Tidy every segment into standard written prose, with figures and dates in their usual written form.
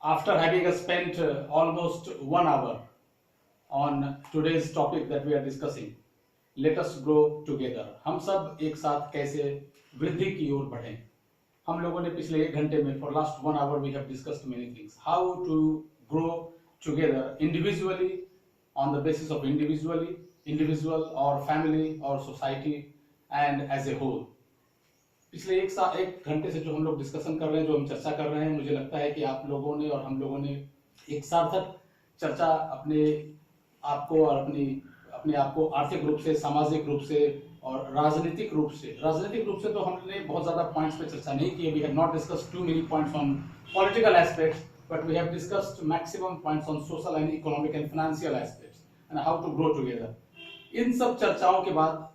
After having spent almost 1 hour on today's topic that we are discussing, let us grow together. हम सब एक साथ कैसे वृद्धि की ओर बढ़ें. हम लोगों ने पिछले 1 घंटे में for last 1 hour we have discussed many things. How to grow together individually, on the basis of individual or family or society and as a whole. पिछले 1 घंटे से जो हम लोग डिस्कशन कर रहे हैं, जो हम चर्चा कर रहे हैं, मुझे लगता है कि आप लोगों ने और हम लोगों ने एक सार्थक चर्चा अपने आप को और अपने आप को आर्थिक रूप से, सामाजिक रूप से और राजनीतिक रूप से तो हमने बहुत ज्यादा पॉइंट्स पे चर्चा नहीं की. We have not discussed too many points on political aspects, but we have discussed maximum points on social and economic and financial aspects and how to grow together. इन सब चर्चाओं के बाद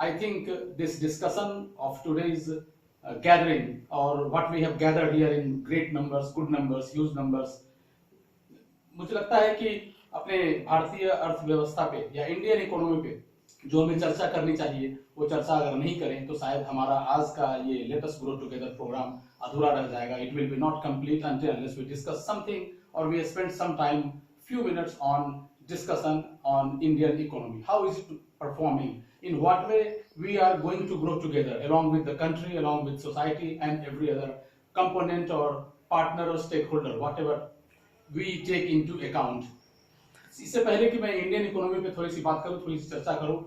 I think this discussion of today's gathering, or what we have gathered here in great numbers, good numbers, huge numbers, मुझे लगता है कि अपने भारतीय अर्थव्यवस्था पे या इंडियन इकोनॉमी पे जो हमें चर्चा करनी चाहिए वो चर्चा अगर नहीं करें तो शायद हमारा आज का ये let us grow together programme अधूरा रह जाएगा. It will be not complete until unless we discuss something or we spend some time, few minutes on discussion on Indian economy. How is it performing? In what way we are going to grow together along with the country, along with society and every other component or partner or stakeholder, whatever we take into account. इससे पहले कि मैं Indian economy पे थोड़ी सी बात करूं, थोड़ी सी चर्चा करूं,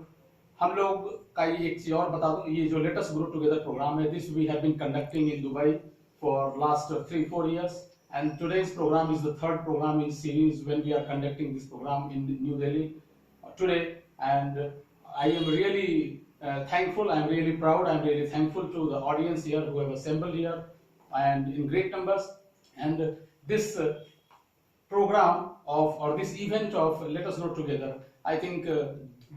हम लोग का ये एक चीज और बता दूं, ये जो लेटेस्ट ग्रो टुगेदर प्रोग्राम है, this we have been conducting in Dubai for last 3-4 years and today's program is the third program in series when we are conducting this program in New Delhi today. And I am really thankful, I am really proud, I am really thankful to the audience here who have assembled here and in great numbers. And this program or this event of Let Us Grow Together, I think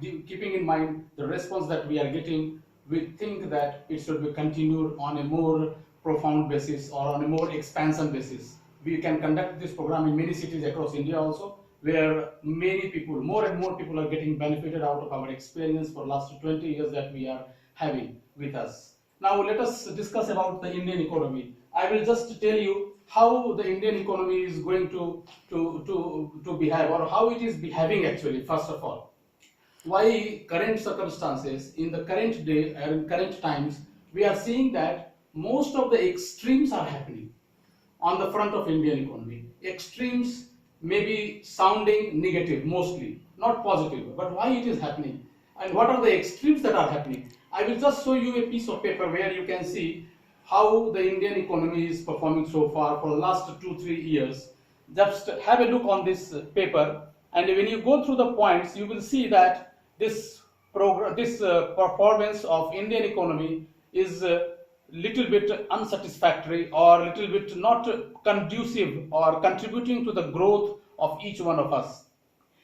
keeping in mind the response that we are getting, we think that it should be continued on a more profound basis or on a more expansion basis. We can conduct this program in many cities across India also, where many people, more and more people are getting benefited out of our experience for last 20 years that we are having with us. Now let us discuss about the Indian economy. I will just tell you how the Indian economy is going to behave, or how it is behaving actually. First of all, why current circumstances in the current day and in current times we are seeing that most of the extremes are happening on the front of Indian economy. Extremes may be sounding negative, mostly not positive, but why it is happening and what are the extremes that are happening? I will just show you a piece of paper where you can see how the Indian economy is performing so far for the last 2-3 years. Just have a look on this paper, and when you go through the points you will see that this performance of Indian economy is little bit unsatisfactory or little bit not conducive or contributing to the growth of each one of us.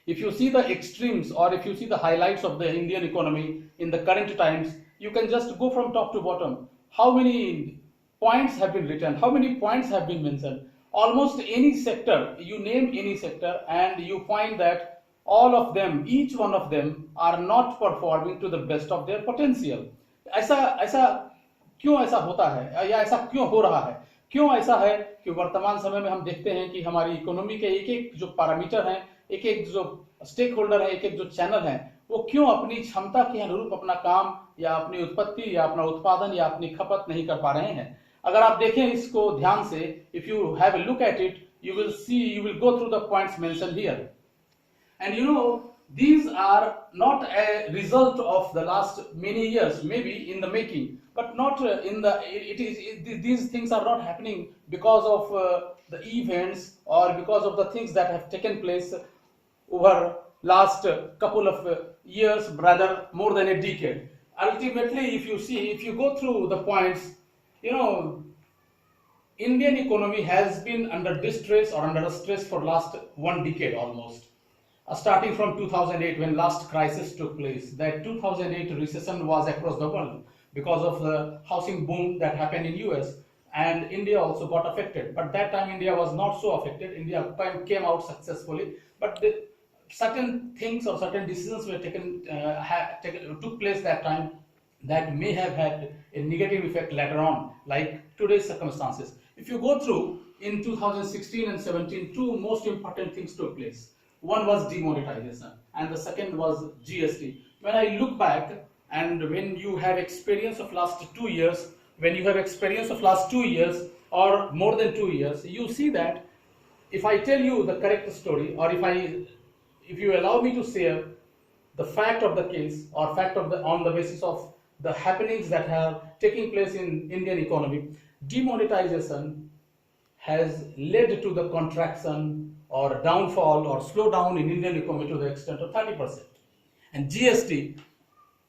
If you see the extremes or if you see the highlights of the Indian economy in the current times, you can just go from top to bottom. How many points have been written? How many points have been mentioned? Almost any sector, you name any sector and you find that all of them, each one of them are not performing to the best of their potential. ऐसा क्यों ऐसा होता है या ऐसा क्यों हो रहा है? क्यों ऐसा है कि वर्तमान समय में हम देखते हैं कि हमारी इकोनॉमी के एक एक जो पैरामीटर हैं, एक एक जो स्टेक होल्डर है, एक एक जो चैनल है, वो क्यों अपनी क्षमता के अनुरूप अपना काम या अपनी उत्पत्ति या अपना उत्पादन या अपनी खपत नहीं कर पा रहे हैं? अगर आप देखें इसको ध्यान से, if you have a look at it, you will go through the points mentioned here. And you know, these are not a result of the last many years, maybe in the making, but not in the, these things are not happening because of the events or because of the things that have taken place over last couple of years, rather more than a decade. Ultimately, if you see, if you go through the points, you know, Indian economy has been under distress or under stress for last 1 decade almost. Starting from 2008 when last crisis took place. That 2008 recession was across the world because of the housing boom that happened in US, and India also got affected. But that time India was not so affected. India came out successfully, but certain things or certain decisions were took place that time that may have had a negative effect later on, like today's circumstances. If you go through in 2016 and 17, two most important things took place. One was demonetization and the second was GST. When I look back, and when you have experience of last 2 years, or more than 2 years, you see that if I tell you the correct story, or if you allow me to share the fact of the case, or fact of the on the basis of the happenings that have taking place in Indian economy, demonetization has led to the contraction or downfall or slowdown in Indian economy to the extent of 30%. And GST,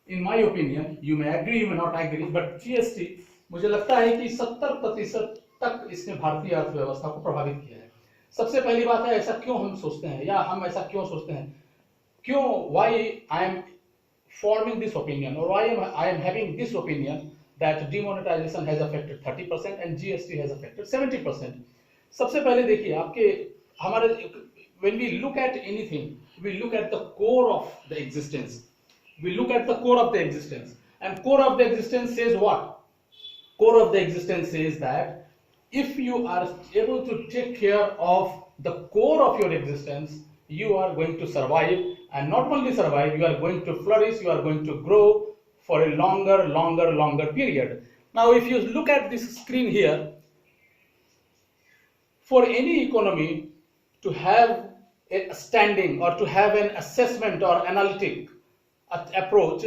in my opinion, you may agree, you may not agree, but GST मुझे लगता है कि 70% तक इसने भारतीय अर्थव्यवस्था को प्रभावित किया है। सबसे पहली बात है, ऐसा क्यों हम सोचते हैं, या हम ऐसा क्यों सोचते हैं, क्यों, why I am forming this opinion, or why I am having this opinion that demonetization has affected 30% and GST has affected 70%. सबसे पहले देखिए, आपके हमारे when we look at anything, we look at the core of the existence. We look at the core of the existence, and core of the existence says what? Core of the existence says that if you are able to take care of the core of your existence, you are going to survive, and not only survive, you are going to flourish, you are going to grow for a longer period. Now, if you look at this screen here, for any economy to have a standing or to have an assessment or analytic approach,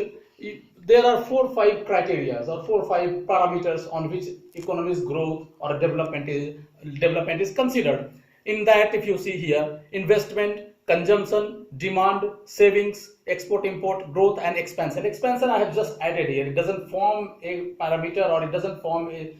there are 4 or 5 criteria or 4 or 5 parameters on which economy's growth or development is considered. In that, if you see here, investment, consumption, demand, savings, export, import, growth, and expansion. Expansion I have just added here. It doesn't form a parameter, or it doesn't form a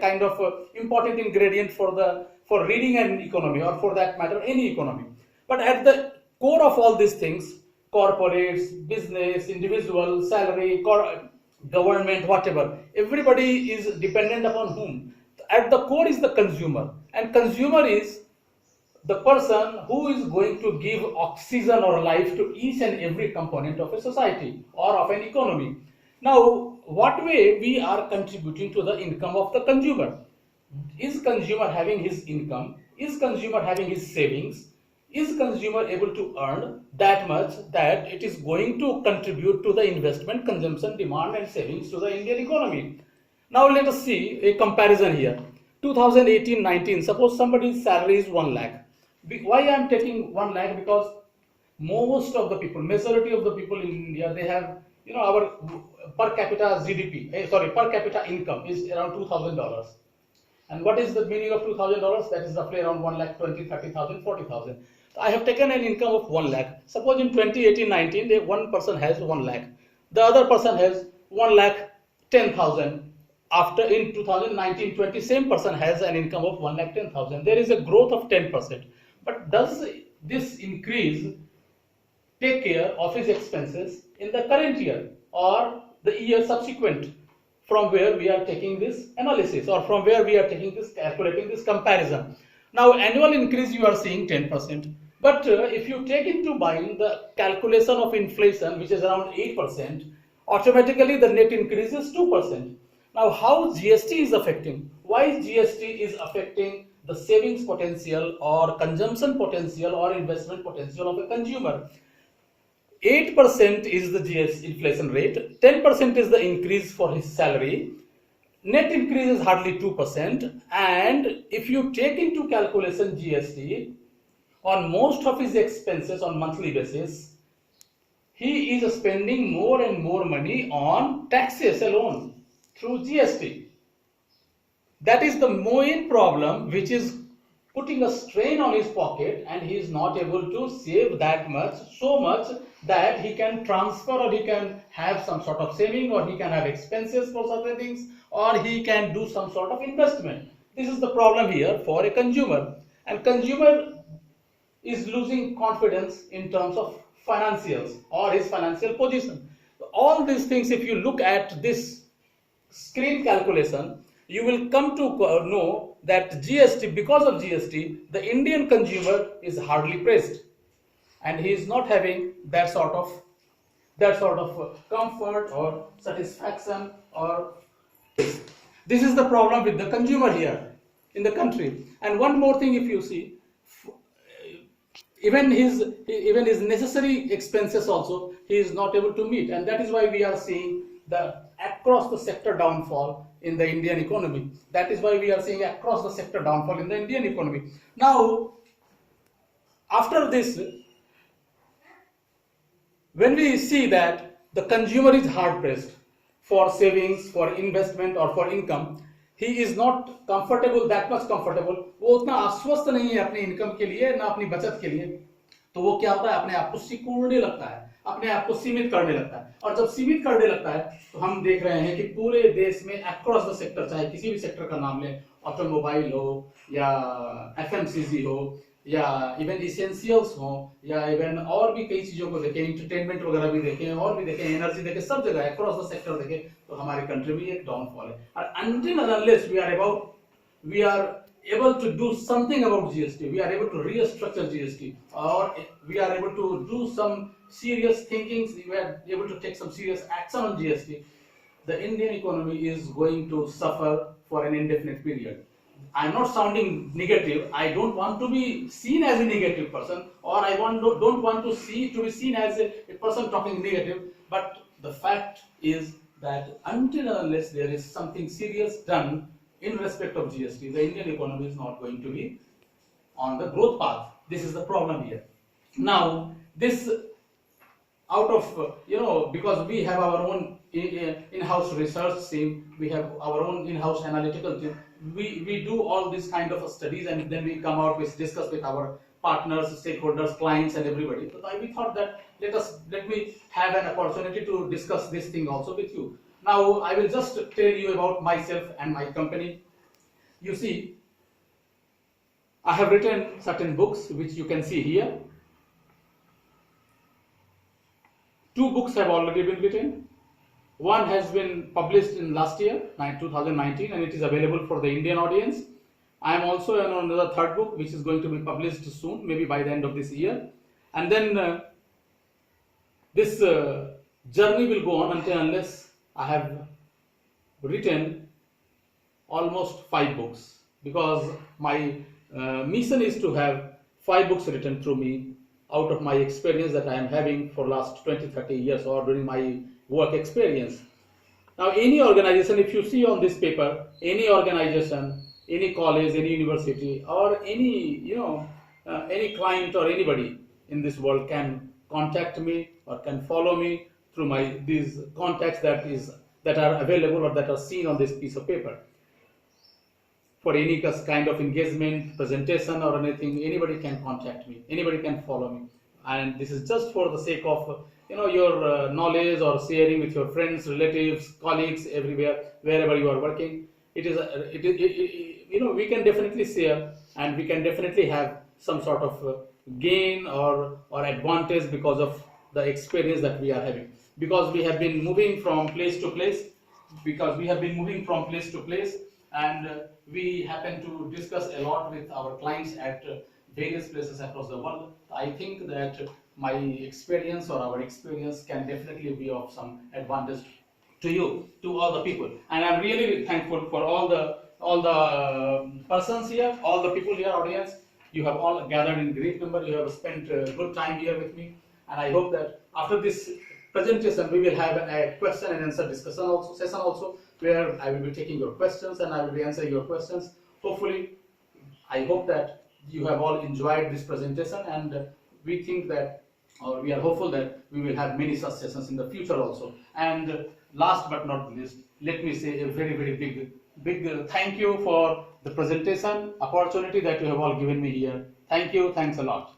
kind of important ingredient for reading an economy, or for that matter any economy. But at the core of all these things, corporates, business, individual, salary, government, whatever, everybody is dependent upon whom? At the core is the consumer, and consumer is the person who is going to give oxygen or life to each and every component of a society or of an economy. Now, what way we are contributing to the income of the consumer? Is consumer having his income? Is consumer having his savings? Is consumer able to earn that much that it is going to contribute to the investment, consumption, demand, and savings to the Indian economy? Now let us see a comparison here. 2018-19, suppose somebody's salary is 1 lakh. Why I am taking 1 lakh? Because most of the people, majority of the people in India, they have, our per capita per capita income is around $2,000. And what is the meaning of $2,000? That is roughly around 1 lakh 20, 30,000, 40,000. So I have taken an income of 1 lakh. Suppose in 2018-19, one person has 1 lakh. The other person has 1 lakh 10,000. After in 2019-20, same person has an income of 1 lakh 10,000. There is a growth of 10%. But does this increase take care of his expenses in the current year or the year subsequent, from where we are taking this analysis, or from where we are taking this, calculating this comparison? Now, annual increase you are seeing 10%, but if you take into mind the calculation of inflation, which is around 8%, automatically the net increase is 2%. Now, how GST is affecting? Why GST is affecting the savings potential or consumption potential or investment potential of a consumer? 8% is the GST inflation rate, 10% is the increase for his salary, net increase is hardly 2%, and if you take into calculation GST on most of his expenses on monthly basis, he is spending more and more money on taxes alone through GST. That is the main problem which is putting a strain on his pocket, and he is not able to save that much, so much that he can transfer, or he can have some sort of saving, or he can have expenses for certain things, or he can do some sort of investment. This is the problem here for a consumer, and consumer is losing confidence in terms of financials or his financial position. All these things, if you look at this screen calculation, you will come to know that GST, because of GST, the Indian consumer is hardly pressed, and he is not having that sort of comfort or satisfaction, or this is the problem with the consumer here. in the country. And one more thing, if you see, even his necessary expenses also he is not able to meet, and that is why we are seeing the across the sector downfall in the Indian economy. That is why we are seeing across the sector downfall in the Indian economy. Now, after this, when we see that the consumer is hard pressed for savings, for investment or for income, he is not comfortable, that much comfortable, वो उतना आश्वस्त नहीं है अपनी income के लिए ना अपनी बचत के लिए, तो वो क्या होता है, अपने आप को सिकुड़ने लगता है, अपने आप को सीमित करने लगता है. और जब सीमित करने लगता है तो हम देख रहे हैं कि पूरे देश में अक्रॉस द सेक्टर, चाहे किसी भी सेक्टर का नाम लें, ऑटोमोबाइल हो या एफएमसीजी हो या इवन इसेंशियल्स हो या इवन और भी कई चीजों को देखें, एंटरटेनमेंट वगैरह भी देखें और भी देखें, एनर्जी देखें, सब जगह अक्रॉस द सेक्टर देखें तो हमारे कंट्री में एक डाउनफॉल है. और until and unless we are able to do something about GST, we are able to restructure GST, or we are able to do some serious thinking, we are able to take some serious action on GST, the Indian economy is going to suffer for an indefinite period. I am not sounding negative. I don't want to be seen as a negative person, or I don't want to be seen as a person talking negative. But the fact is that until and unless there is something serious done in respect of GST, the Indian economy is not going to be on the growth path. This is the problem here. Now, this out of because we have our own in-house research team, we have our own in-house analytical team. We do all these kind of studies, and then we come out with discuss with our partners, stakeholders, clients, and everybody. So we thought that let me have an opportunity to discuss this thing also with you. Now I will just tell you about myself and my company. You see, I have written certain books which you can see here. 2 books have already been written. One has been published in last year, 2019, and it is available for the Indian audience. I am also on another 3rd book which is going to be published soon, maybe by the end of this year. And then this journey will go on until unless I have written almost 5 books, because my mission is to have 5 books written through me out of my experience that I am having for last 20-30 years or during my work experience. Now, any organization, if you see on this paper, any organization, any college, any university, or any any client or anybody in this world can contact me or can follow me through these contacts that are available or that are seen on this piece of paper. For any kind of engagement, presentation, or anything, anybody can contact me, anybody can follow me, and this is just for the sake of your knowledge or sharing with your friends, relatives, colleagues, everywhere, wherever you are working. We can definitely share, and we can definitely have some sort of gain or advantage because of the experience that we are having, because we have been moving from place to place, and we happen to discuss a lot with our clients at various places across the world. I think that my experience or our experience can definitely be of some advantage to you, to all the people. And I'm really thankful for all the persons here, all the people here, audience. You have all gathered in great number. You have spent a good time here with me, and I hope that after this presentation we will have a question and answer session also, where I will be taking your questions and I will be answering your questions. Hopefully, I hope that you have all enjoyed this presentation, and we think that, or we are hopeful that we will have many such sessions in the future also. And last but not least, let me say a very, very big thank you for the presentation opportunity that you have all given me here. Thank you. Thanks a lot.